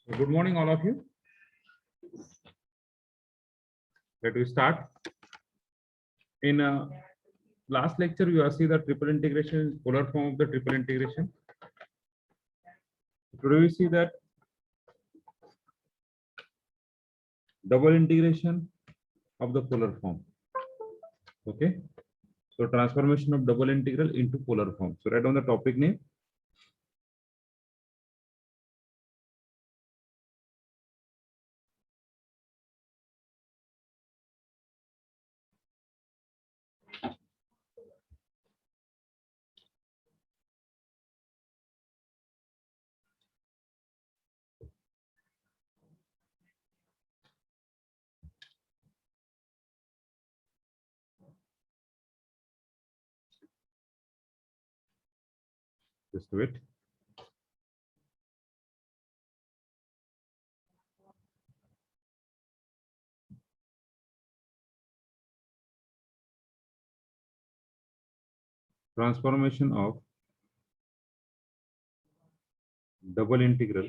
Good morning, all of you. Let us start. In last lecture, we have seen the triple integration, polar form of the triple integration. Today we see that double integration of the polar form. Okay. So transformation of double integral into polar form. So write down the topic name. Just wait. Transformation of double integral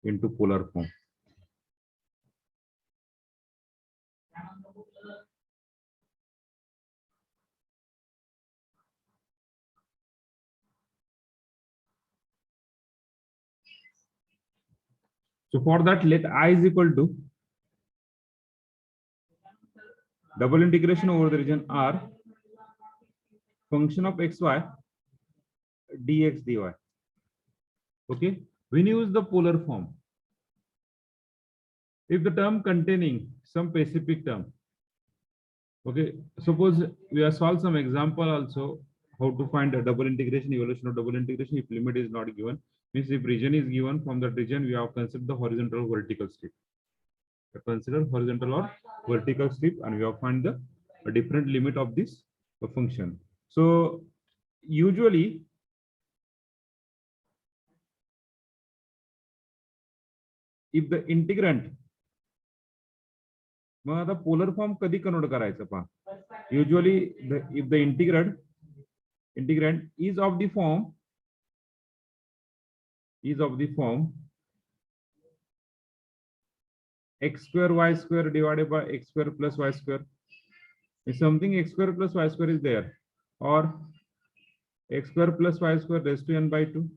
into polar form. So for that, let I is equal to double integration over the region R, function of xy dx dy. Okay, when you use the polar form, if the term containing some specific term, okay, suppose we have solved some example also how to find a double integration, evaluation of double integration if limit is not given, means if region is given, from that region we have considered the horizontal or vertical strip. Consider horizontal or vertical strip and we have find the a different limit of this function. So usually if the integrand, मग आता polar form कधी convert करायचं पहा, usually if the integrand is of the form x square y square divided by x square plus y square. If something x square plus y square is there, or x square plus y square raised to n by 2,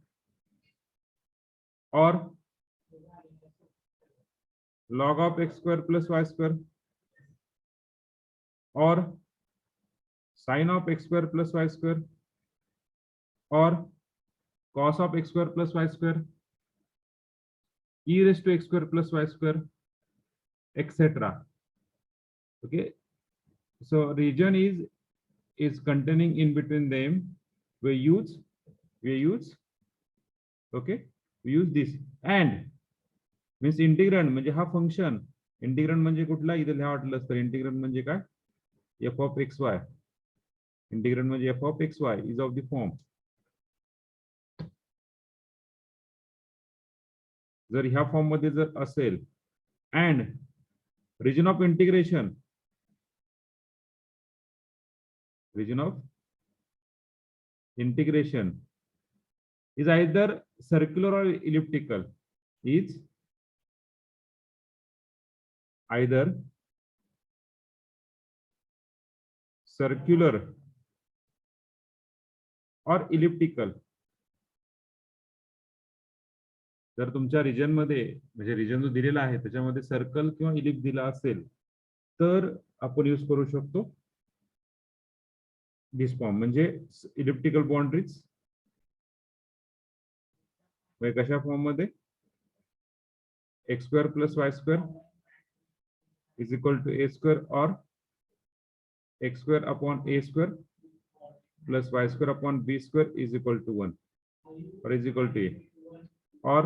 or log of x square plus y square, or sine of x square plus y square, or cos of x square plus y square, e raised to x square plus y square, etc. Okay, so region is containing in between them. We use okay, we use this and means integrand म्हणजे हा function, इंटिग्रंड म्हणजे कुठला, इथे लिहा वाटलं तर इंटिग्रंड म्हणजे काय, f of xy, इंटिग्रंड म्हणजे f of xy is of the form, जर ह्या फॉर्म मध्ये जर असेल and region of integration is either circular or elliptical, is either circular or elliptical. जर तुमच्या रिजन मध्ये म्हणजे रिजन जो दिलेला आहे त्याच्यामध्ये सर्कल किंवा इलिप्स दिला असेल तर आपण यूज करू शकतो दिस फॉर्म, म्हणजे इलिप्टिकल बाउंड्रीज. कशा फॉर्म मध्ये, x square plus y square is equal to a square, or x square upon a square plus y square upon b square is equal to 1 or is equal to a, or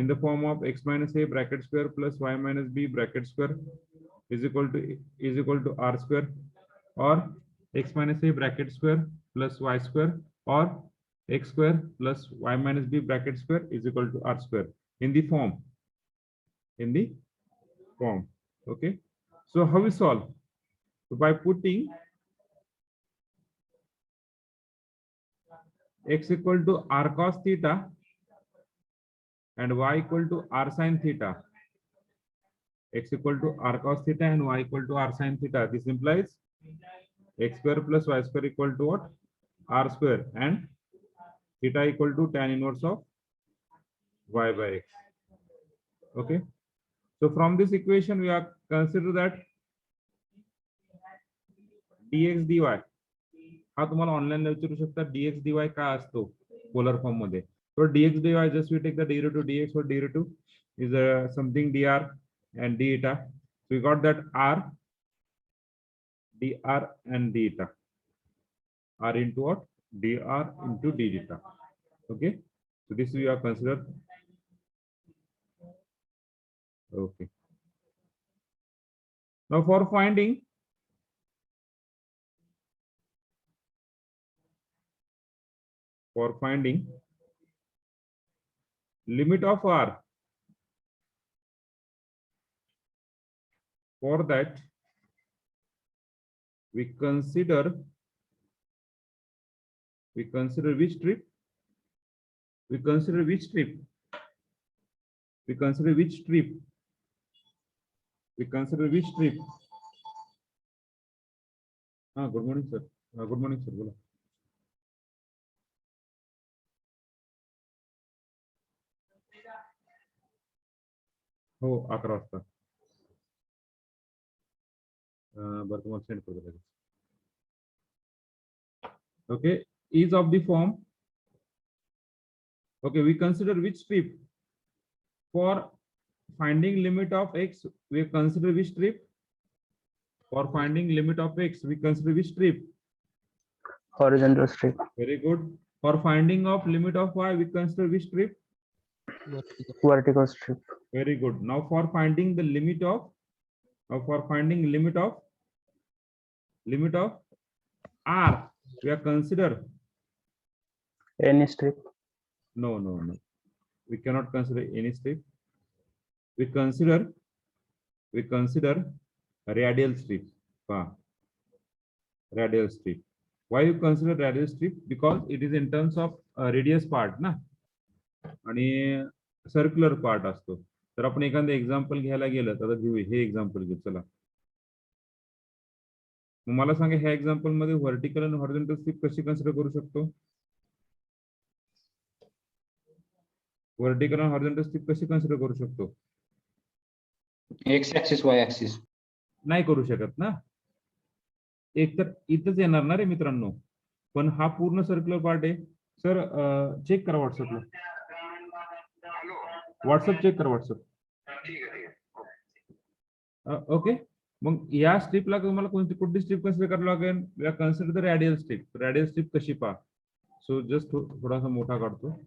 in the form of x minus a bracket square plus y minus b bracket square is equal to r square, or x minus a bracket square plus y square, or x square plus y minus b bracket square is equal to r square in the form. Okay, so how we solve? So by putting x equal to r cos theta and y equal to r sin theta. X equal to r cos theta and y equal to r sin theta. This implies x square plus y square equal to what? R square, and theta equal to tan inverse of y by x. Okay. So from this equation, we are consider that dx dy हा तुम्हाला online विचारू शकता. dx dy काय असतो polar form मध्ये. So dx dy, just we take the derivative dx or derivative is something dr and d eta. So we got that r dr and d eta, r into what? Dr into d theta. Okay, so this we are considered. Okay, now for finding limit of r, for that we consider which strip? We consider which strip? We consider which strip? We consider which strip? Good morning, sir. Good morning, sir. बोला. हो 11 वाजता. बरं तुम्हाला send करतो लगेच. Okay, is of the form. Okay, we consider which strip? For finding limit of x, we consider which strip? For finding limit of x, we consider which strip? Horizontal strip. Very good. For finding of limit of y, we consider which strip? Vertical strip. Very good. Now for finding the limit of r, we are consider Any strip. no, we cannot consider any strip. We consider radial strip. Radial strip. Why you consider radial strip? Because it is in terms of radius part ना, आणि circular part असतो. तर आपण एखादं example घ्यायला गेलं तर घेऊ. हे एक्झाम्पल घेऊ. चला, मला सांगा ह्या एक्झाम्पल मध्ये व्हर्टिकल आणि हॉरिझॉन्टल स्ट्रिप कशी कन्सिडर करू शकतो? व्हर्टिकल आणि हॉरिझॉन्टल स्ट्रिप कशी कन्सिडर करू शकतो? एक्स ऍक्सिस वाय ऍक्सिस नाही करू शकत ना. एक तर इथंच येणार ना रे मित्रांनो, पण हा पूर्ण सर्क्युलर पार्ट आहे. सर चेक करा व्हॉट्सअपला. व्हॉट्सअप चेक करा व्हॉट्सअप. ओके, मग या स्ट्रिपला तुम्हाला कुठली स्ट्रिप कन्सिडर करावं लागेल? We are consider the radial strip. Radial strip कशी पहा? सो जस्ट थोडासा मोठा काढतो.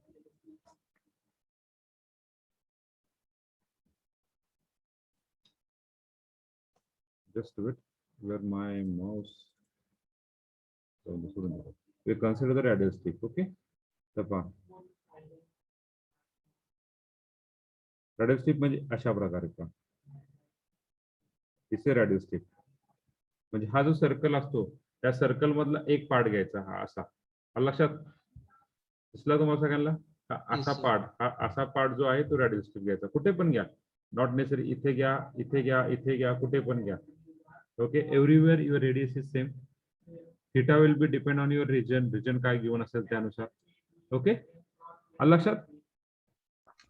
Just wait, where my mouse? We consider the radial strip. Okay, तर पहा रॅडियल स्ट्रिप म्हणजे अशा प्रकारे पहा. इथे रॅडियल स्ट्रिप म्हणजे हा जो सर्कल असतो त्या सर्कल मधला एक पार्ट घ्यायचा. हा असा, लक्षात दिसला तुम्हाला सगळ्यांना? असा पार्ट, हा असा पार्ट जो आहे तो रॅडियल स्ट्रिप घ्यायचा. कुठे पण घ्या, नॉट नेसेसरी इथे घ्या, इथे घ्या, इथे घ्या, कुठे पण घ्या. Okay, everywhere your radius is same. Theta will be depend on your region काय given असेल त्यानुसार. Okay, आलं लक्षात?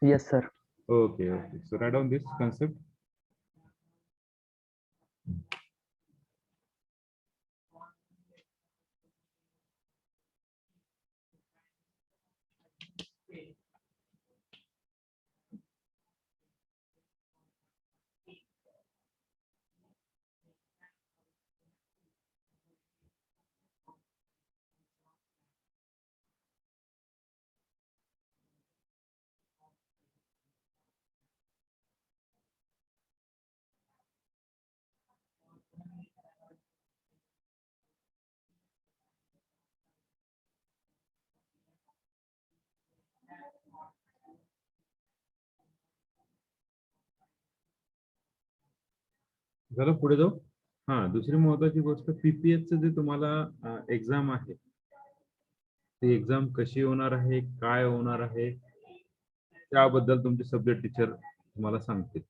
Yes, sir. Okay, so write down this concept. झालं, पुढे जाऊ. हा, दुसरी महत्वाची गोष्ट, पीपीएच जे तुम्हाला एक्झाम आहे ती एक्झाम कशी होणार आहे, काय होणार आहे, त्याबद्दल तुमचे सब्जेक्ट टीचर तुम्हाला सांगतील.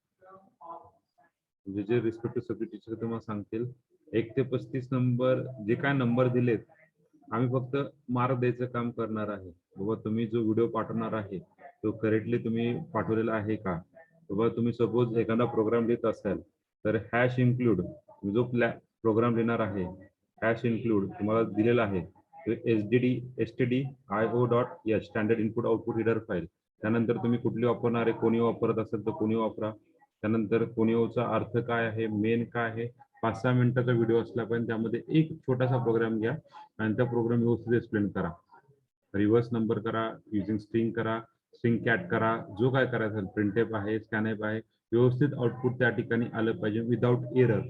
म्हणजे जे रिस्पेक्टिव्ह सब्जेक्ट टीचर तुम्हाला सांगतील. 1 ते 35 नंबर जे काय नंबर दिलेत, आम्ही फक्त मार्क द्यायचं काम करणार आहे. बाबा तुम्ही जो व्हिडिओ पाठवणार आहे तो करेक्टली तुम्ही पाठवलेला आहे का. बाबा तुम्ही सपोज एखादा प्रोग्राम लिहित असाल तर हॅश इन्क्लूड जो प्रोग्राम लिहिणार आहे, हॅश इन्क्लूड तुम्हाला दिलेला आहे stdio.h standard input output reader file. त्यानंतर तुम्ही कुठली वापरणार आहे, कोणी वापरत असेल तर कोणी वापरा. त्यानंतर कोणीचा अर्थ काय आहे, मेन काय आहे, 5-6 मिनिटाचा व्हिडिओ असला पण त्यामध्ये एक छोटासा प्रोग्राम घ्या आणि त्या प्रोग्राम व्यवस्थित एक्सप्लेन करा. रिव्हर्स नंबर करा, युजिंग स्ट्रिंग करा, स्ट्रिंग कॅट करा, जो काय करायचं प्रिंटएफ आहे, स्कॅनएफ आहे, व्यवस्थित आउटपुट त्या ठिकाणी आलं पाहिजे विदाउट एरर.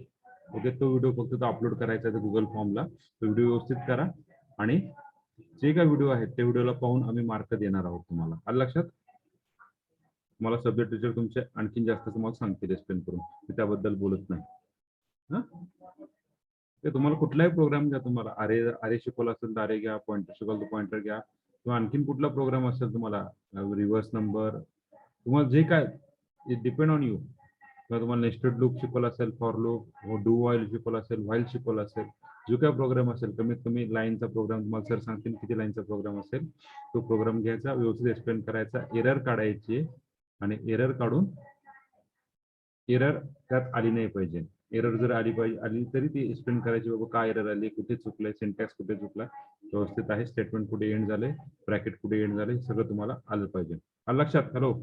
ओके, तो व्हिडिओ फक्त अपलोड करायचा आहे गुगल फॉर्मला. तो व्हिडिओ व्यवस्थित करा आणि जे काय व्हिडिओ आहेत ते व्हिडिओला पाहून आम्ही मार्क देणार आहोत तुम्हाला. आलं लक्षात? तुम्हाला सब्जेक्ट टीचर तुमचे आणखीन जास्त तुम्हाला सांगतील एक्सप्लेन करून, मी त्याबद्दल बोलत नाही. हा, ते तुम्हाला कुठलाही प्रोग्राम घ्या, तुम्हाला अरे शिकवला असेल तर अरे घ्या, पॉइंटर शिकवलं तर पॉइंटर घ्या, किंवा आणखीन कुठला प्रोग्राम असेल तुम्हाला रिव्हर्स नंबर, तुम्हाला जे काय डिपेंड ऑन यू. किंवा तुम्हाला नेस्टेड लूप शिकवला असेल, फॉर लूप, डू व्हाईल शिकवला असेल, व्हाईल शिकवला असेल, जो काय प्रोग्राम असेल, कमीत कमी लाईनचा प्रोग्राम तुम्हाला सर सांगतील किती लाईनचा प्रोग्राम असेल, तो प्रोग्राम घ्यायचा, व्यवस्थित एक्सप्लेन करायचा, एरर काढायची आणि एरर काढून एरर त्यात आली नाही पाहिजे. एरर जर आली तरी ती एक्सप्लेन करायची, बाबा काय एरर आली, कुठे चुकलंय, सिंटॅक्स कुठे चुकला, व्यवस्थित आहे, स्टेटमेंट कुठे एंड झाले, ब्रॅकेट कुठे एंड झाले, सगळं तुम्हाला आलं पाहिजे. आलं लक्षात? Hello,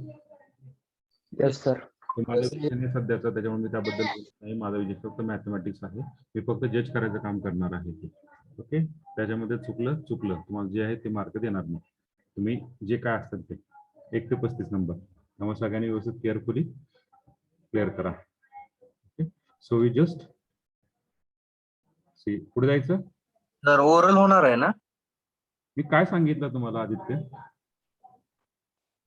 Yes, sir. माझा विषय नाही सध्याचा, त्याच्यामुळे मी त्याबद्दल बोलत नाही. माझा विषय फक्त मॅथमॅटिक्स आहे. मी फक्त जज करायचं काम करणार आहे. ओके, त्याच्यामध्ये चुकलं तुम्हाला जे आहे ते मार्क देणार नाही. तुम्ही जे काय असतात ते 1 ते 35 नंबर त्यामुळे सगळ्यांनी व्यवस्थित केअरफुली क्लिअर करा. Okay, so we just see, पुढे जायचं. तर ओरल होणार आहे ना? मी काय सांगितलं तुम्हाला आदित्य?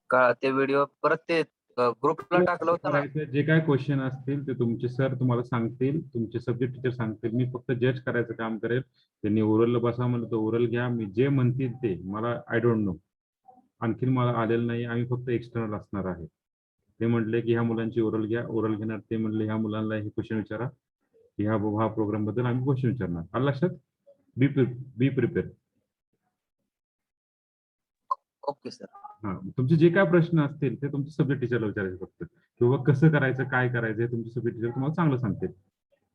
का ते व्हिडिओ परत ते ग्रुपला टाकलं होतं ना? जे काय क्वेश्चन असतील ते तुमचे सर तुम्हाला सांगतील, तुमचे सब्जेक्ट टीचर सांगतील. मी फक्त जज करायचं काम करेल. त्यांनी ओरल बसा म्हणलं तर ओरल घ्या, मी जे म्हणतील ते मला आय डोंट नो, आणखीन मला आलेलं नाही. आम्ही फक्त एक्सटर्नल असणार आहे. ते म्हटले की ह्या मुलांची ओरल घ्या, ओरल घेणार. ते म्हणले ह्या मुलांना हे क्वेश्चन विचारा, ह्या प्रोग्राम बद्दल आम्ही क्वेश्चन विचारणार. आलं लक्षात? Be prepare. Okay sir. हा, तुमचे जे काय प्रश्न असतील ते तुमचे सब्जेक्ट टीचरला विचारायचे फक्त, किंवा कसं करायचं, काय करायचं, हे तुमचे सब्जेक्ट टीचर तुम्हाला चांगलं सांगतील.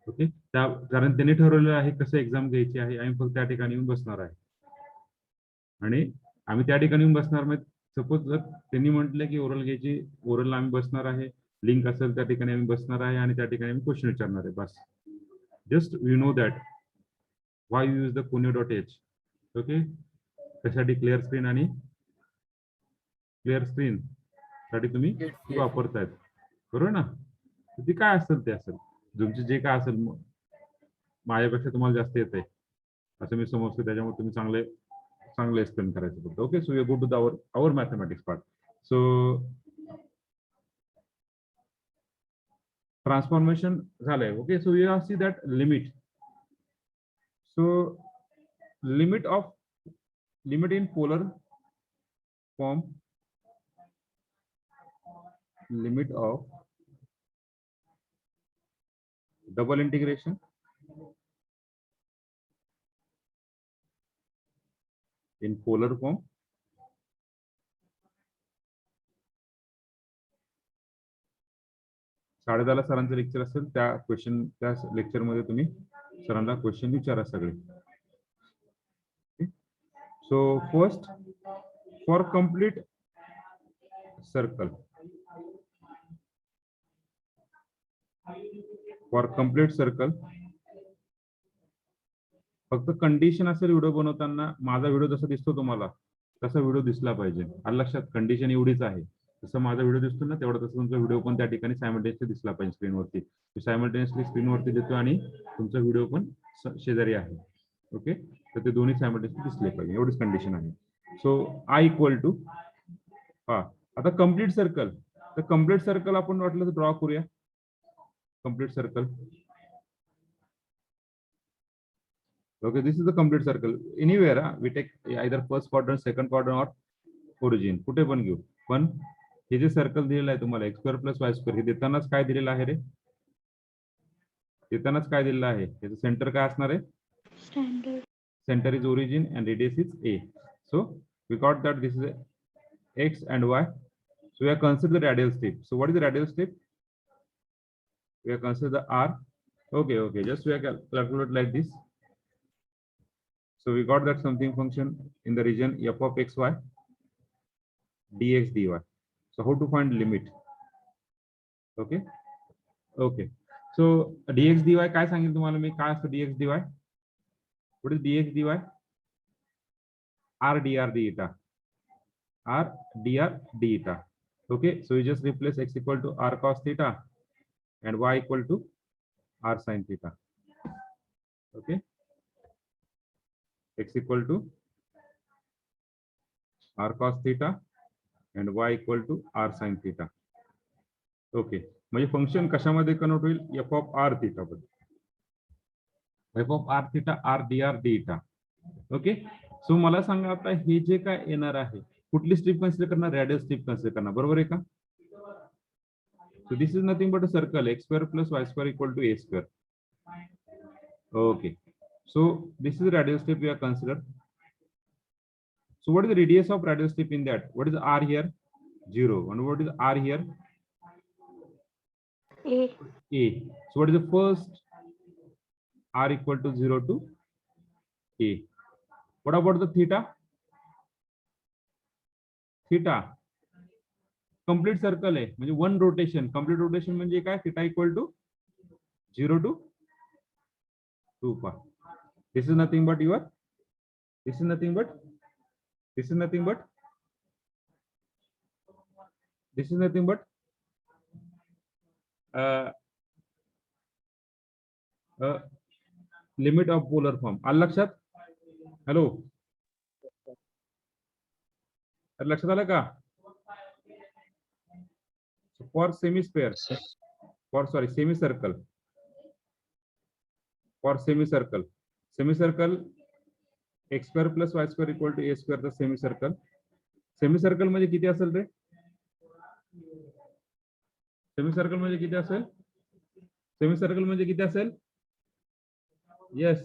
ओके, कारण त्यांनी ठरवलेलं आहे कसं एक्झाम घ्यायची आहे. आम्ही फक्त त्या ठिकाणी येऊन बसणार आहे आणि आम्ही त्या ठिकाणी येऊन बसणार. मग सपोज जर त्यांनी म्हटलं की ओरल घ्यायची, ओरलला आम्ही बसणार आहे, लिंक असेल त्या ठिकाणी आम्ही बसणार आहे आणि त्या ठिकाणी आम्ही क्वेश्चन विचारणार आहे. बस, just you know that Y you use the kunio.h. Okay, त्यासाठी क्लिअर स्क्रीन आणि क्लिअर स्क्रीन साठी तुम्ही वापरतायत, बरोबर ना? ती काय असेल ते असेल, तुमचे जे काय असेल माझ्यापेक्षा तुम्हाला जास्त येत आहे असं मी समजतो. त्याच्यामुळे तुम्ही चांगले एक्सप्लेन करायचं फक्त. Okay, so you go to the our mathematics part. So transformation झालंय. Okay, so you see that limit. So limit in polar form, limit of double integration in polar form, साडेदहाला सरांचं लेक्चर असेल, त्या lecture मध्ये तुम्ही सरांना question विचारा सगळे. So first, for complete circle, फक्त कंडिशन असेल व्हिडिओ बनवताना. माझा व्हिडिओ जसा दिसतो तुम्हाला तसा व्हिडिओ दिसला पाहिजे. आलं लक्षात? कंडिशन एवढीच आहे, जसं माझा व्हिडिओ दिसतो ना तेवढा तसं तुमचा व्हिडिओ पण त्या ठिकाणी सायमल्टेनियसली दिसला पाहिजे स्क्रीनवरती. सायमल्टेनियसली स्क्रीनवरती देतो आणि तुमचा व्हिडिओ पण शेजारी आहे. ओके, तर ते दोन्ही सायमल्टेनियसली दिसले पाहिजे, एवढीच कंडिशन आहे. सो आय इक्वल टू, हा आता कम्प्लीट सर्कल, तर कम्प्लीट सर्कल आपण वाटलं तर ड्रॉ करूया. Complete circle, Okay, this is the complete circle. Anywhere we take either first quadrant, second quadrant or origin. कुठे पण घेऊ. पण हे जे सर्कल दिलेलं आहे तुम्हाला x square plus y square हे देतानाच काय दिलेलं आहे रे? देतानाच काय दिलेलं आहे? याचं सेंटर काय असणार आहे? Standard. Center is origin and radius is a. So we got that this is x and y. So we have considered the radial strip. So what is the radial strip? We have considered the r. Okay. Just we have calculated like this. So we got that something function in the region f of xy dx dy. So how to find limit? Okay. So dx dy काय सांगितलं तुम्हाला मी काय असतं dx dy? What is dx dy? R dr d eta. Okay, so we just replace x equal to r cos theta and y equal to r sin theta. Okay, x equal to r cos theta and y equal to r sin theta. Okay, म्हणजे function कशामध्ये convert होईल? f of r theta मध्ये. f of r theta r dr d eta. Okay, so मला सांगा आता हे जे काय येणार आहे कुठली स्ट्रिप कन्सिडर करणार? रॅडियल स्ट्रिप कन्सिडर करणार, बरोबर आहे का? So this is nothing but a circle x square plus y square equal to a square. Okay, so this is the radial strip we are considered. So what is the radius of radial strip in that? What is r here? 0. And what is r here? A. So what is the first r equal to 0 to a? What about the theta? Theta complete circle आहे म्हणजे one rotation. Complete rotation म्हणजे काय? Theta equal to 0 to 2 pi. This is nothing but your, this is nothing but, this is nothing but, this is nothing but limit of polar form. आलं लक्षात? Hello, लक्षात आलं का? For semi-sphere, for sorry semicircle, for semicircle. Semicircle x square plus y square equal to a square. The semicircle. Semicircle मध्ये किती असेल रे? Semicircle मध्ये किती असेल? Semicircle मध्ये किती असेल? Yes.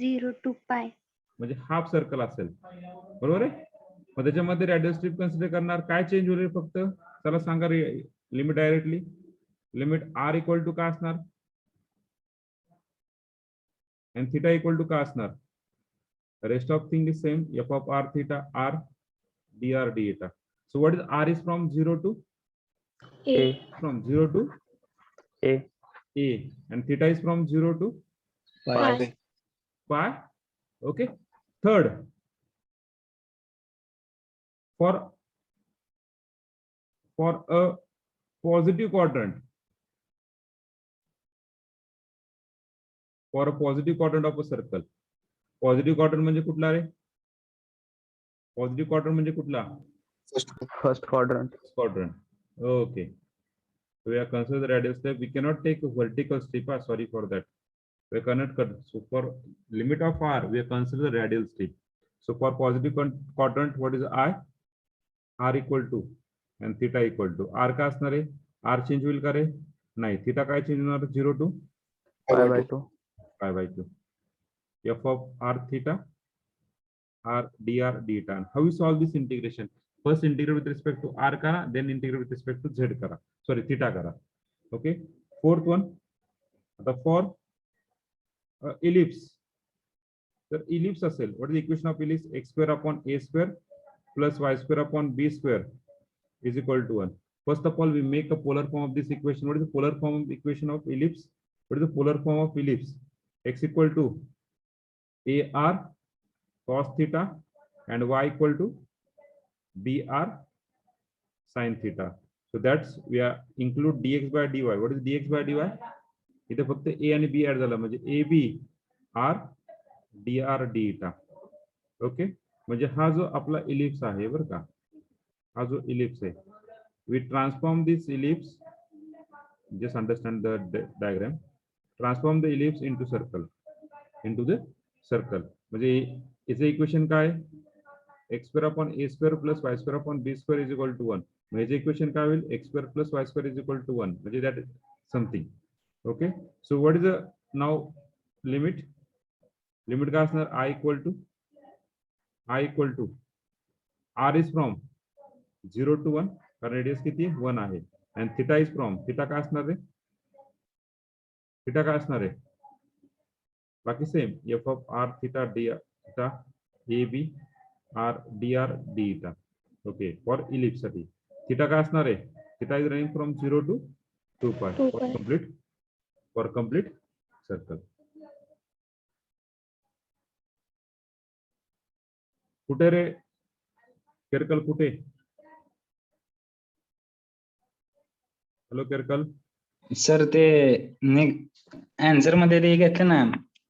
0 to pi. म्हणजे हाफ सर्कल असेल, बरोबर आहे? मग त्याच्यामध्ये रॅडियल स्ट्रिप कन्सिडर करणार. काय चेंज होईल फक्त? चला सांगा रे, limit directly. Limit r equal to काय असणार? and theta equal to काय असणार? Rest of thing is same. f of r theta r dr d eta. So what is r is from 0 to A. from 0 to A. and theta is from 0 to Pi. pi. Okay. Third, for a positive quadrant, for a positive quadrant of a circle. Positive quadrant म्हणजे कुठला रे? Positive quadrant म्हणजे कुठला? First quadrant. Quadrant. Okay. So we are consider the radial strip. We cannot take a vertical strip. Sorry for that. We cannot cut. So for limit of r, we consider the radial strip. So for positive quadrant, what is I? R equal to and theta equal to r का असणार आहे? R change होईल का रे? नाही. Theta काय change होणार? 0 to Pi by 2. pi by 2. f of r theta r dr d eta. And how we solve this integration? First integrate with respect to r करा, then integrate with respect to z करा. Sorry, theta करा. Okay. Fourth one, the for ellipse. The ellipse असेल. What is the equation of ellipse? X square upon a square plus y square upon b square is equal to 1. First of all, we make a polar form of this equation. What is the polar form of the equation of ellipse? What is the polar form of ellipse? X equal to ar cos theta and y equal to br sin theta. So that's we are include dx by dy. What is dx by dy? इथे फक्त a आणि b add झाला म्हणजे ab r dr d eta. Okay, म्हणजे हा जो आपला ellipse आहे बरं का, हा जो इलिप्स आहे, we transform this ellipse, just understand the diagram, transform the ellipse into circle. into the circle. म्हणजे याचं इक्वेशन काय x square upon a square plus y square upon b square is equal to 1. म्हणजे equation काय होईल x square plus y square is equal to 1. म्हणजे that something. Okay, so what is the now limit? Limit काय असणार I equal to r is from 0 to 1 कारण radius किती 1 आहे and theta is from theta काय असणार आहे बाकी same f of r theta d theta a b r dr d theta. Okay for ellipse साठी theta काय असणार आहे theta is running from 0 to 2 pi 2 for pi. complete circle. कुठे रे केरकल कुठे हॅलो केरकल सर ते आन्सर मध्ये ते घेतलं ना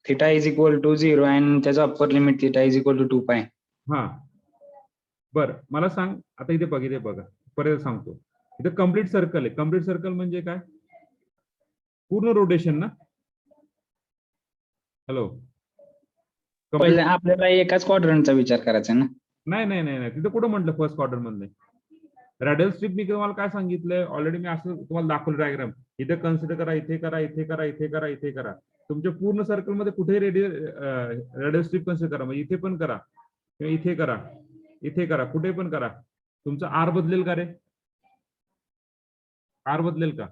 थिटा इज इक्वल टू 0 आणि त्याचा upper limit theta is equal to 2 pi. हा बर मला सांग आता इथे बघा परत सांगतो इथे कम्प्लीट सर्कल आहे कम्प्लीट सर्कल म्हणजे काय पूर्ण रोटेशन ना हॅलो पहिले आपल्याला एकाच क्वाड्रंटचा विचार करायचा ना. नाही तिथे कुठं म्हटलं फर्स्ट क्वार्टर मधले रॅडल स्ट्रिप मी तुम्हाला काय सांगितलंय ऑलरेडी मी असं तुम्हाला दाखवलं डायग्राम इथे कन्सिडर करा इथे करा तुमच्या पूर्ण सर्कल मध्ये कुठे रॅडल स्ट्रिप कन्सिडर करा म्हणजे इथे पण करा किंवा इथे करा कुठे पण करा तुमचा आर बदलेल का रे आर बदलेल का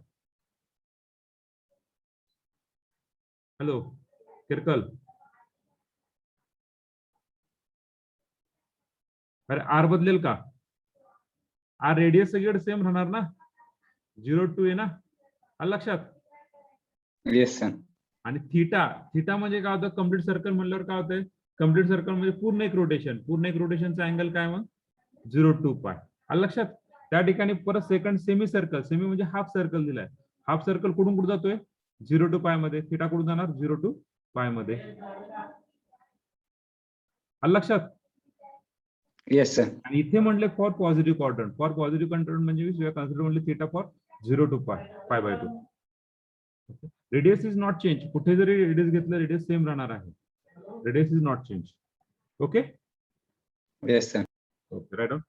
हॅलो किरकल अरे आर बदलेल का आर रेडियस सगळीकडे सेम राहणार ना 0 टू आहे ना आलं लक्षात येस सर. आणि थिटा म्हणजे काय होतं कम्प्लीट सर्कल म्हणल्यावर काय होतंय कम्प्लीट सर्कल म्हणजे पूर्ण एक रोटेशनचा अँगल काय मग 0 टू पाय आलं लक्षात त्या ठिकाणी परत सेकंड सेमी म्हणजे हाफ सर्कल दिलाय हाफ सर्कल कुठून कुठे जातोय 0 टू पाय मध्ये थिटा कुठून जाणार 0 टू पाय मध्ये आलं लक्षात येस सर. आणि इथे म्हटले फॉर पॉझिटिव्ह क्वाड्रंट म्हणजे कन्सिडर म्हटले theta for 0 to pi by 2 radius is not change कुठे जरी रेडियस घेतलं रेडियस सेम राहणार आहे radius is not change okay yes sir. Okay right on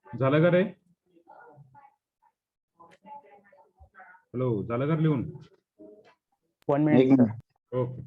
झालं का रे हॅलो झालं का लिहून 1 minute sir. ओके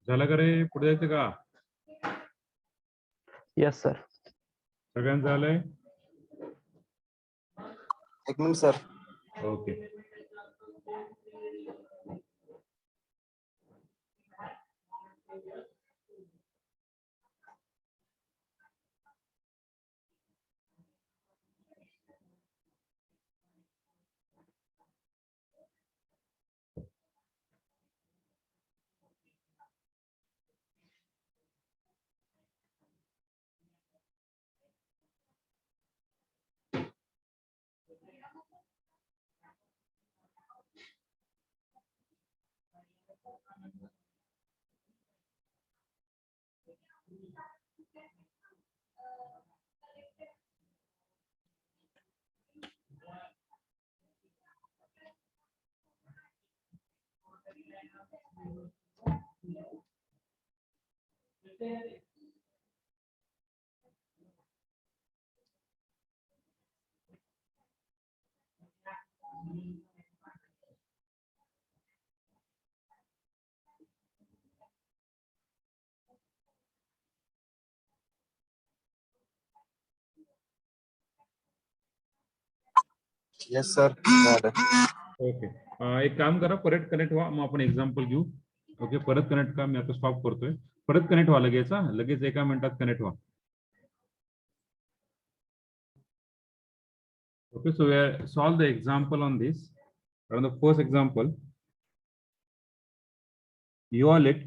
झालं का रे? पुढे जायचं का? Yes, sir. सगळ्यांचं झालंय? एक minute sir. Okay. Yes sir झालं. ओके. एक काम करा, परत कनेक्ट व्हा, मग आपण एक्झाम्पल घेऊ. ओके, परत कनेक्ट का, मी आता स्टॉप करतोय. परत कनेक्ट व्हा लगेच, लगेच 1 मिनिटात कनेक्ट व्हा. Okay, so we are solve the example on this. On the first example, you are let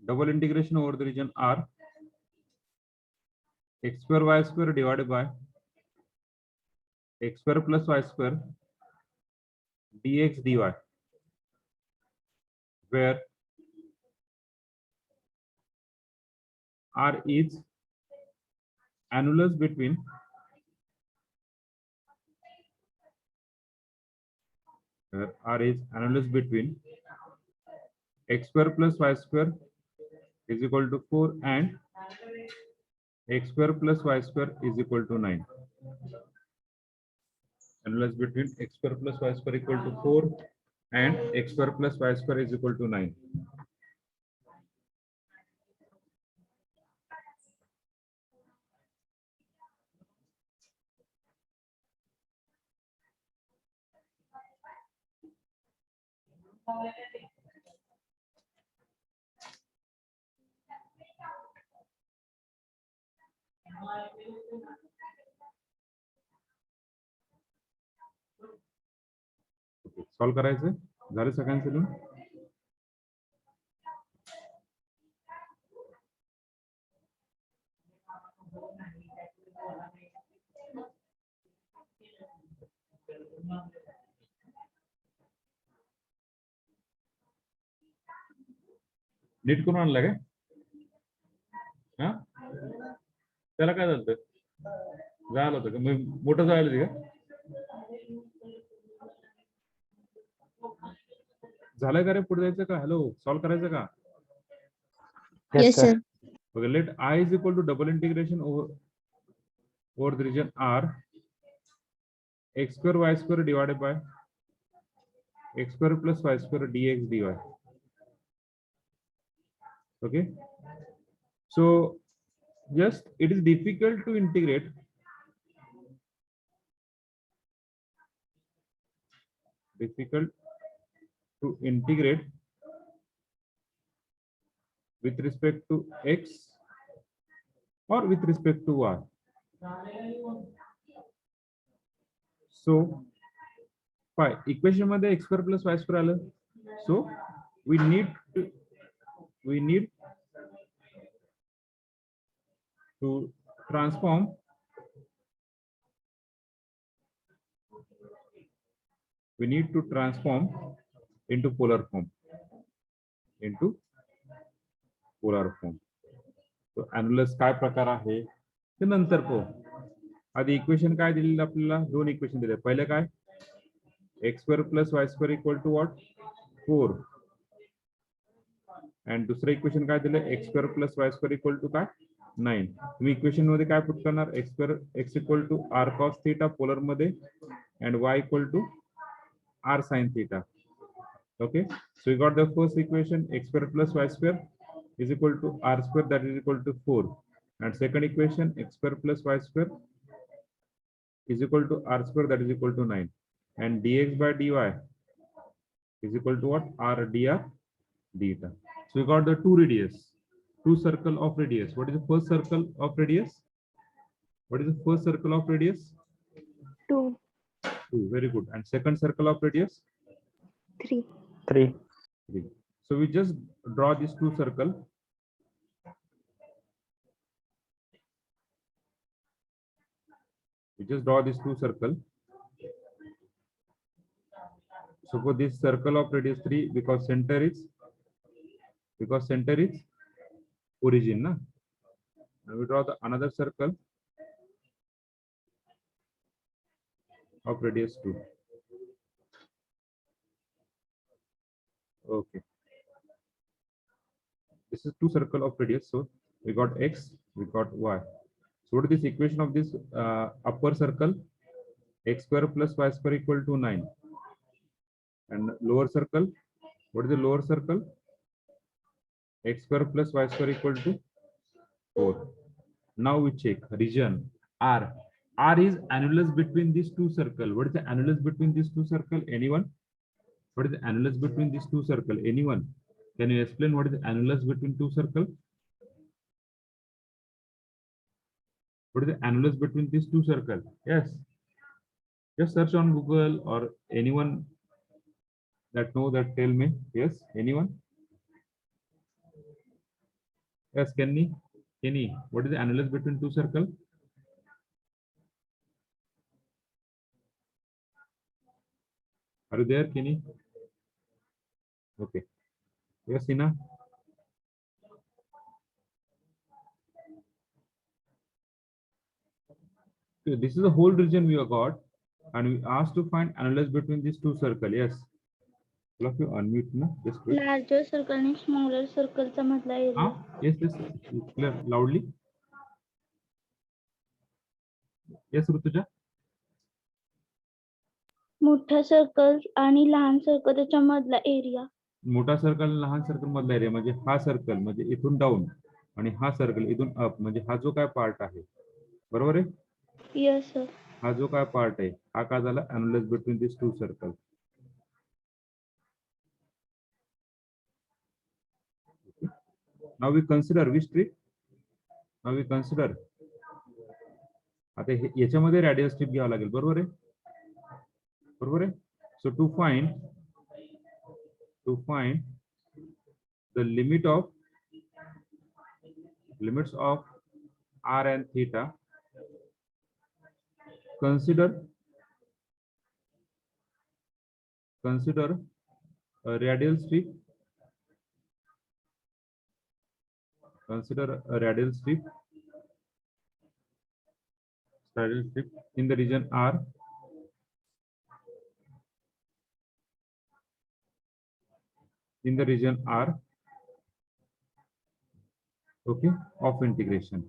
double integration over the region R, x square y square divided by x square plus y square dx dy, where R is annulus between x square plus y square is equal to 4 and x square plus y square is equal to 9. Annulus between x square plus y square equal to 4 and x square plus y square is equal to 9. Solve करायचं झालं सगळ्यांचं लिहून? NEET करून आणलं काय? हा, त्याला काय झालं? झालं होतं का? मोठं झालं का? झालं का रे? पुढे जायचं का? हॅलो, सॉल्व करायचं का? Yes, sir. Okay, let I is equal to double integration over the region R, x square y square divided by x square plus y square dx dy. Okay, so just it is difficult to integrate with respect to x or with respect to y. So pi equation मध्ये x square plus y square आलं. So we need to transform into polar form. So annulus काय प्रकार आहे ते नंतर पाहू. आधी equation काय दिलेलं आपल्याला, दोन इक्वेशन दिले. पहिले काय, x square plus y square equal to what 4. आणि दुसरं इक्वेशन काय दिलं, x square plus y square equal to काय 9. तुम्ही इक्वेशन मध्ये काय पुट करणार, x square x equal to r cos theta polar मध्ये and y equal to r sin theta. Okay, so we got the first equation, x square plus y square is equal to r square, that is equal to 4. And second equation, x square plus y square is equal to r square, that is equal to 9. And dx by dy is equal to what, r dr theta. So we got the two circle of radius. What is the first circle of radius? What is the first circle of radius? 2, 2. Very good. And second circle of radius? 3. 3. 3. So we just draw these two circle. So for this circle of radius 3, because center is origin, na? And we draw the another circle of radius 2. Okay. This is two circle of radius. So we got x, we got y. So what is this equation of this upper circle? X square plus y square equal to 9. And lower circle, what is the lower circle? X square plus y square equal to 4. Now we check region R. R is annulus between these two circle. What is the annulus between these two circle? Anyone? What is the annulus between these two circle? Anyone? Can you explain what is the annulus between two circle? What is the annulus between these two circle? Yes. Just search on Google, or anyone that know that, tell me. Yes, anyone? Yes, Kenny. What is the annulus between two circle? Are you there, Kenny? Okay. Yes, Ina. So this is the whole region we have got, and we asked to find annulus between these two circle. Yes. All of you unmute, na? Just wait. Larger circle आणि smaller circle चा मधला area. Yes, clear, loudly. Yes, Rutuja. मोठ्या circle आणि लहान circle त्याच्या मधला area. मोठा circle लहान सर्कल मधला एरिया म्हणजे हा सर्कल म्हणजे इथून डाऊन, आणि हा सर्कल इथून अप, म्हणजे हा जो काय पार्ट आहे, बरोबर आहे. Yes sir. हा जो काय पार्ट आहे हा काय झाला, annulus between these two circle. Now we consider which trick? Now we consider, आता याच्यामध्ये radial strip घ्यावा लागेल, बरोबर आहे. So to find the limits of r and theta, consider a radial strip. Consider a radial strip in the region R. In the region R, okay, of integration.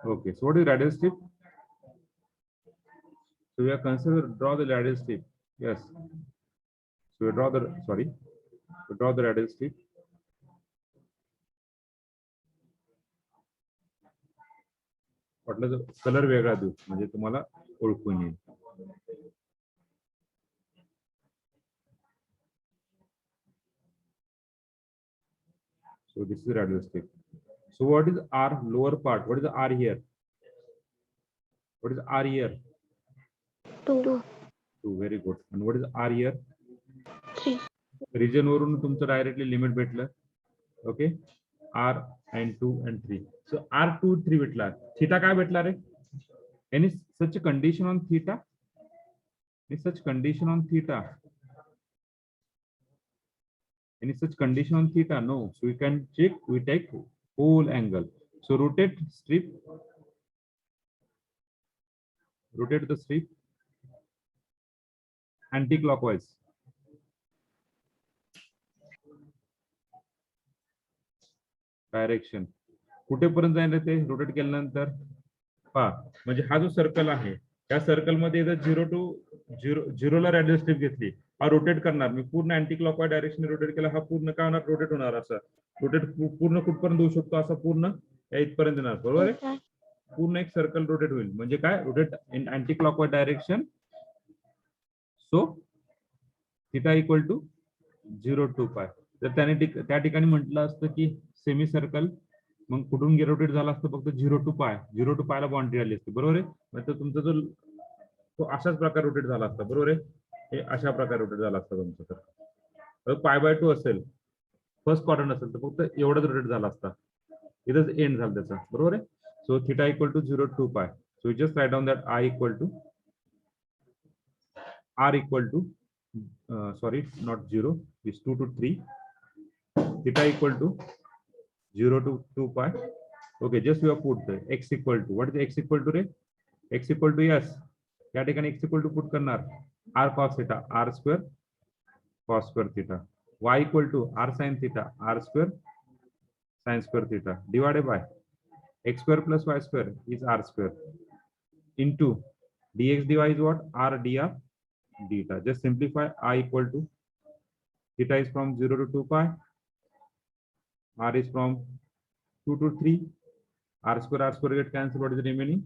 Okay, so what is radial strip? So we are considered draw the radial strip. Yes. So we draw the radial strip. वाटलं colour वेगळा देऊ म्हणजे तुम्हाला ओळखून येईल. So this is radial strip. So what is R lower part? What is the R here? What is R here? 2, 2. Very good. And what is R here? 3. Region वरून तुमचं directly limit भेटलं. Okay, R and 2 and 3. So R2 3 भेटला. Theta काय भेटला रे? Any such condition on theta? Any such condition on theta? Any such condition on theta? No. So we can check. We take whole angle. So rotate strip. Rotate the strip anti-clockwise. Direction कुठेपर्यंत जाईल ते rotate केल्यानंतर? पहा, म्हणजे हा जो circle आहे त्या सर्कल मध्ये जर 0 to 0 ला रॅडियल स्ट्रिप घेतली, हा रोटेट करणार. मी पूर्ण अँटी क्लॉकवाईज डायरेक्शन रोटेट केला, हा पूर्ण काय होणार? रोटेट होणार. असं रोटेट पूर्ण कुठपर्यंत होऊ शकतो? असं पूर्ण या इथपर्यंत येणार. बरोबर आहे? पूर्ण एक सर्कल रोटेट होईल. म्हणजे काय? Rotate in anti clockwise direction. So theta equal to 0 to pi. जर त्याने त्या ठिकाणी म्हटलं असतं की सेमी सर्कल, मग कुठून रोटेट झाला असतं? फक्त 0 to pi. 0 to Payla boundary आली असते. बरोबर आहे? म्हणजे तुमचा जो तो अशाच प्रकारे रोटेट झाला असता. बरोबर आहे? हे अशा प्रकारे रोटेट झाला असता तुमचं. तर π/2 असेल, फर्स्ट क्वाड्रंट असेल तर फक्त एवढाच रोटेट झाला असता. इथंच एंड झाला त्याचा. बरोबर आहे? So theta equal to 0 to pi. So just write down that R equal to sorry, not 0, is 2 to 3. Theta equal to 0 to 2 pi. Okay, just you have put the x equal to, what is x equal to रे? X equal to, yes, या ठिकाणी x equal to put करणार r cos theta, r square cos square theta. Y equal to r sin theta, r square sin square theta divided by x square plus y square is r square into dx dy is what? R dr theta. Just simplify. I equal to theta is from 0 to 2 pi, r is from 2 to 3, r square get cancelled. What is the remaining?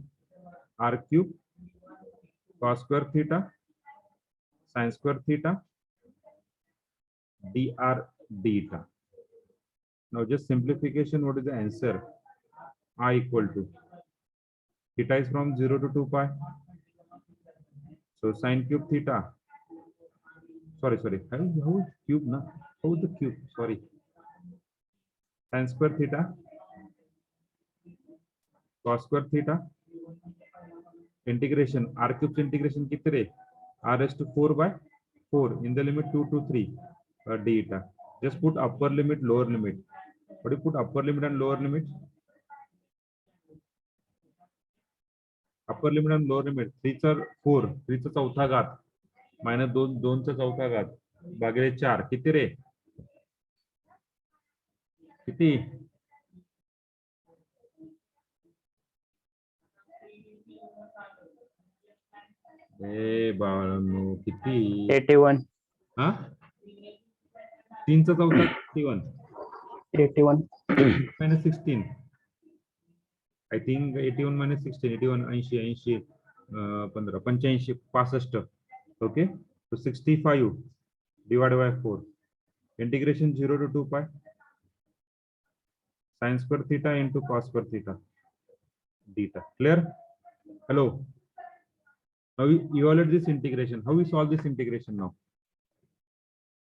R cube cos square theta sin square theta dr theta. Now just simplification. What is the answer? I equal to theta is from 0 to 2 pi. So sin cube theta, sorry, how is cube na? How is the cube? Sorry, sin square theta cos square theta integration r cube integration कितने रे? R raised to 4 by 4 in the limit 2 to 3 theta. Just put upper limit, lower limit. What do you put upper limit and lower limit? Upper limit आणि lower limit 3 चा 4, 3 चा चौथा घात minus 2, 2 चा चौथा घात भागिले 4 किती रे? किती? ए बाळांनो किती? 81. हा, 3 चा चौथा 81 minus 16. I think 81 minus 16, 81, 80, 15, 85, 65. Okay, so 65 divided by 4. Integration 0 to 2 pi sin square theta into cos square theta theta. Clear? Hello. Now we evaluate this integration. How we solve this integration now?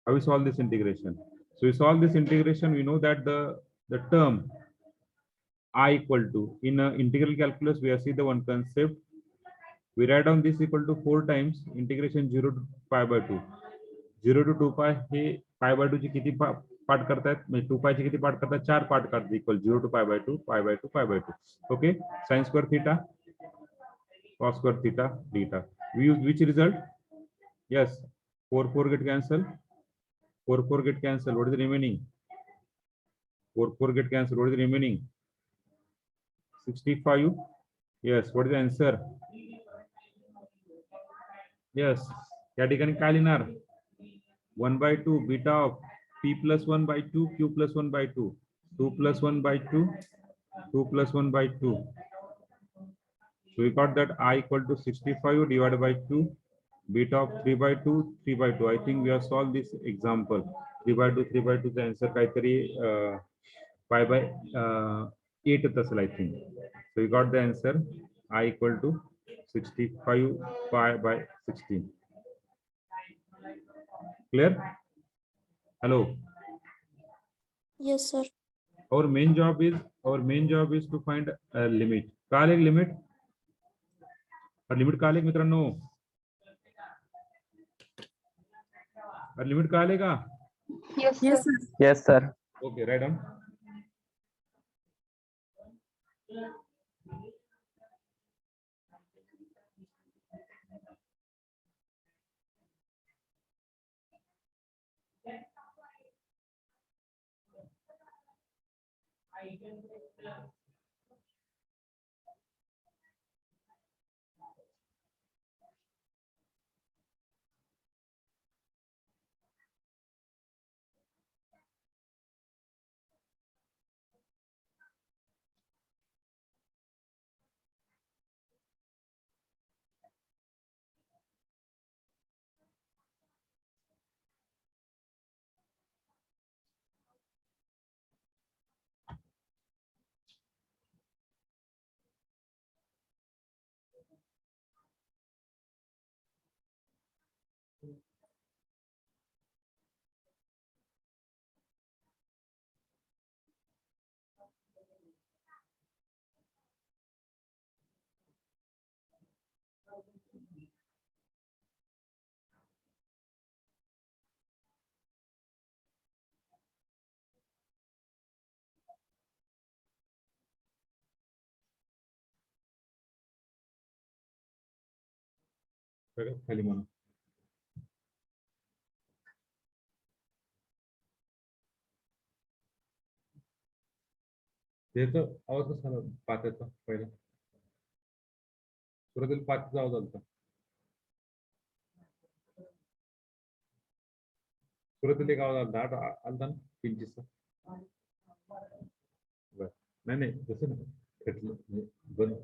How we solve this integration? So we solve this integration. We know that the term I equal to, in integral calculus we have seen the one concept. We write down this equal to 4 times integration 0 to pi by 2. 0 to 2 pi hey pi by 2 ची किती part करतात? म्हणजे 2 pi ची किती part करतात? 4 part करतात. Equal 0 to pi by 2, pi by 2, pi by 2. Okay, sin square theta cos square theta theta. We use which result? Yes, 4 get cancel. 4 get cancel. What is the remaining? 4 get cancel. What is the remaining? 65. Yes, what is the answer? Yes, या ठिकाणी काय लिहिणार? 1 by 2 beta of p plus 1 by 2 q plus 1 by 2 2 plus 1 by 2 2 plus 1 by 2. So we got that I equal to 65 divided by 2 beta of 3 by 2 3 by 2. I think we have solved this example. 3 by 2 3 by 2 चा answer काहीतरी pi by 8 असेल I think. So we got the answer I equal to 65 pi by 16. Clear? Hello. Yes, sir. Our main job is to find a limit. कळालं limit? Limit कळालं मित्रांनो? Limit कळाले का? Yes, sir. Okay, write down. खाली म्हणा. त्याचं आवाज कसा पात्याचा पहिला सुरुवातीला पात्याचा आवाज आलता. सुरुवातीला एक आवाज आलता आलता ना किंचितचा. बर नाही नाही तसं नाही खटलं बंद.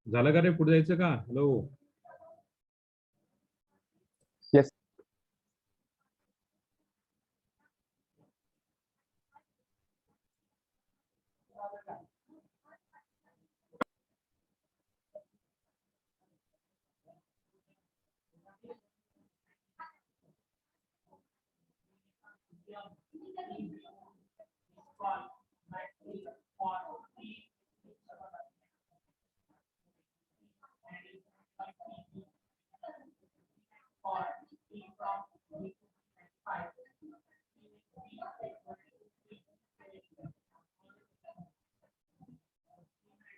झालं का रे पुढे जायचं का? हॅलो. Yes.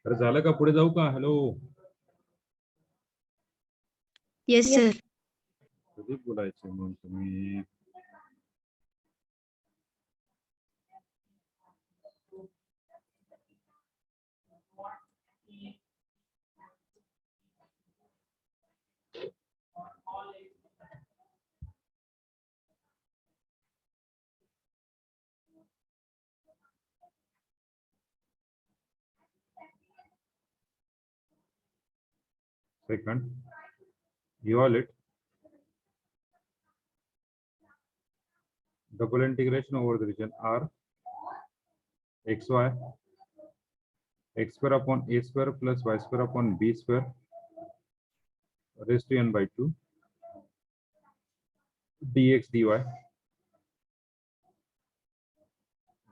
अरे झालं का पुढे जाऊ का? हॅलो. Yes, sir. कधी बोलायचं मग तुम्ही? Second, evaluate double integration over the region R xy x square upon a square plus y square upon b square raised to n by 2 dx dy,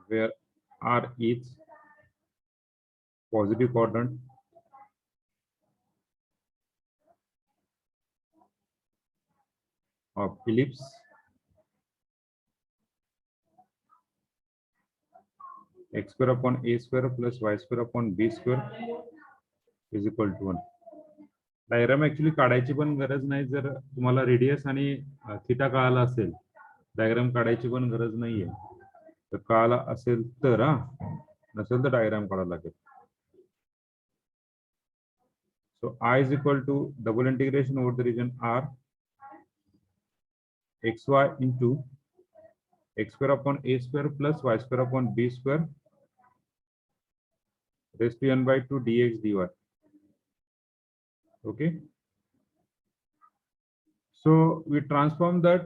where R is positive quadrant of ellipse x square upon a square plus y square upon b square is equal to 1. Diagram actually काढायची पण गरज नाही जर तुम्हाला radius आणि theta कळाला असेल. Diagram काढायची पण गरज नाहीये. तर कळाला असेल तर नसेल तर डायग्राम काढावा लागेल. So I is equal to double integration over the region R xy into x square upon a square plus y square upon b square raised to n by 2 dx dy. Okay. So we transform that.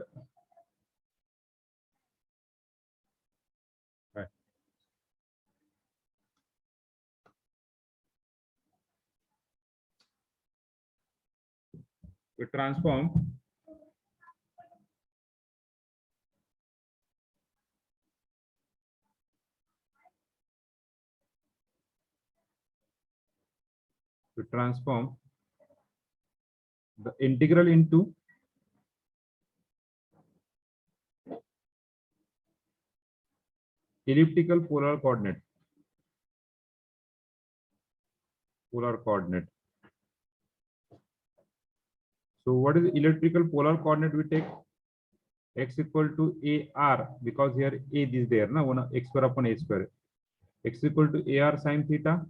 Right. We transform the integral into elliptical polar coordinate. So what is the elliptical polar coordinate? We take x equal to AR, because here A is there, na, one x square upon a square. X equal to AR sin theta,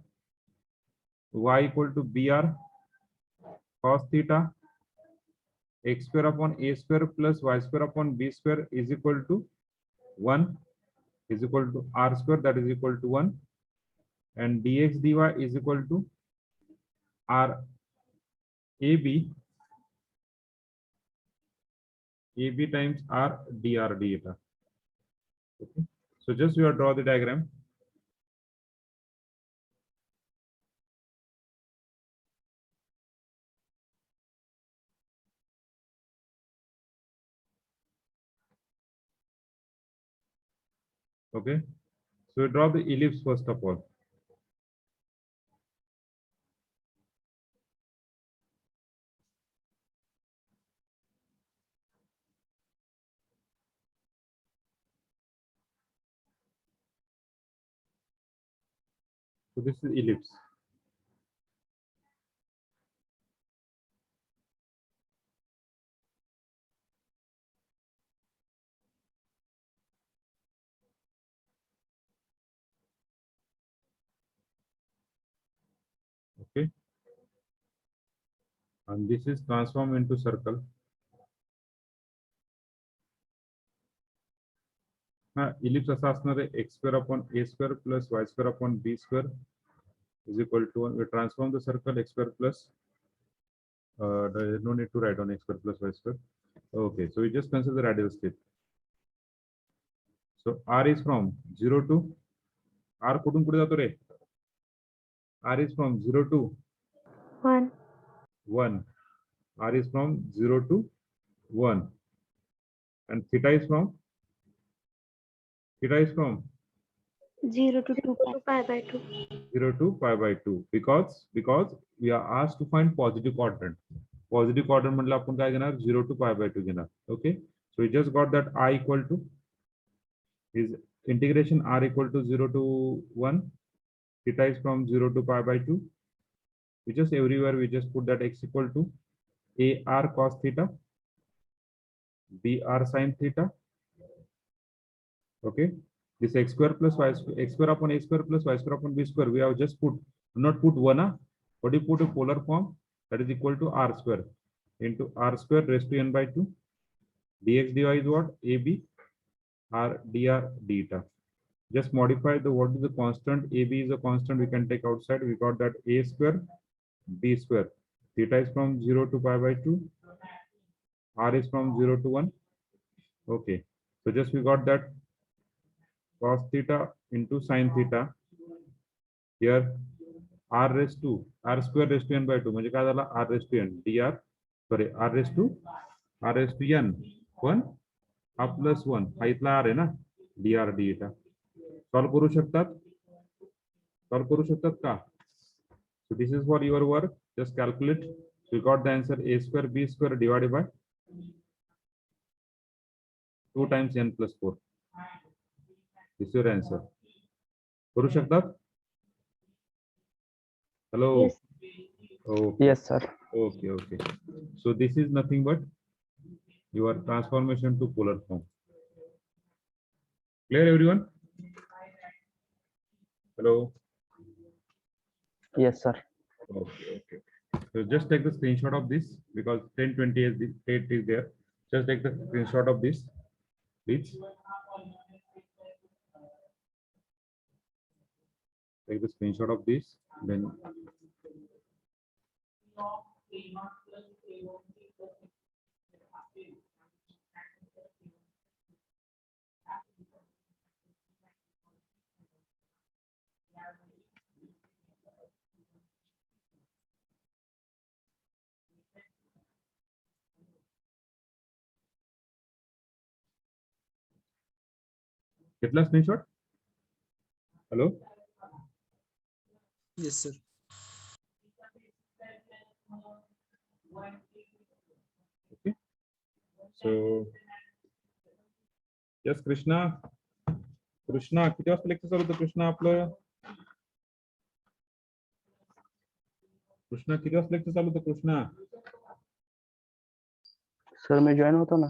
y equal to BR cos theta, x square upon a square plus y square upon b square is equal to 1, is equal to r square, that is equal to 1, and dx dy is equal to r AB times r dr deta. Okay. So just we have draw the diagram. Okay. So we draw the ellipse first of all. So this is ellipse. Okay. And this is transformed into circle. Ellipse असा असणार आहे x square upon a square plus y square upon b square is equal to 1. We transform the circle x square plus there is no need to write on x square plus y square. Okay, so we just consider the radial strip. So r is from 0 to r कुठून कुठे जातो रे? R is from 0 to 1. R is from 0 to 1. And theta is from 0 to 2 pi by 2. 0 to pi by 2, because we are asked to find positive quadrant. Positive quadrant मतलब आपण काय घेणार? 0 to pi by 2 घेणार. Okay. So we just got that I equal to is integration R equal to 0 to 1. Theta is from 0 to pi by 2. We just everywhere we just put that x equal to AR cos theta, BR sin theta. Okay, this x square plus y square, x square upon a square plus y square upon b square. We have just put, not put one, but you put a polar form, that is equal to r square into r square raised to n by 2. Dx dy is what? AB r dr deta. Just modify the, what is the constant? AB is a constant we can take outside. We got that a square b square. Theta is from 0 to pi by 2. R is from 0 to 1. Okay, so just we got that cos theta into sin theta. Here r raised to r square raised to n by 2. म्हणजे काय झाला? R raised to n dr, sorry, r raised to n 1 हा plus 1 हा इथला r आहे ना, dr deta. Solve करू शकतात? सॉल्व करू शकतात का? So this is for your work. Just calculate. So you got the answer a square b square divided by 2 times n plus 4. This is your answer. करू शकतात? Hello. Yes. Okay. Yes, sir. Okay. So this is nothing but your transformation to polar form. Clear, everyone? Hello. Yes, sir. Okay. So just take the screenshot of this because 10:20 is the date is there. Just take the screenshot of this, please. Take the screenshot of this, then कितना screenshot? Hello. Yes, sir. Okay. So yes, Krishna, किती वाजता lecture चालू होतं कृष्णा आपलं? कृष्णा किती वाजता lecture चालू होतं कृष्णा? सर मी जॉईन होतो ना.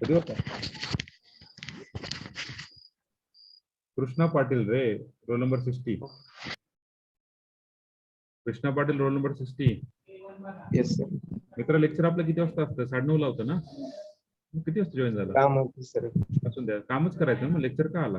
कधी होता? कृष्णा पाटील रे, roll number 60. Krishna Patil roll number 60. Yes sir. मित्र लेक्चर आपलं किती वाजता असतं? 9:30 ला होतं ना? मग किती वाजता जॉईन झाला? काम होतं सर. असून द्या, कामच करायचं मग लेक्चर का आला?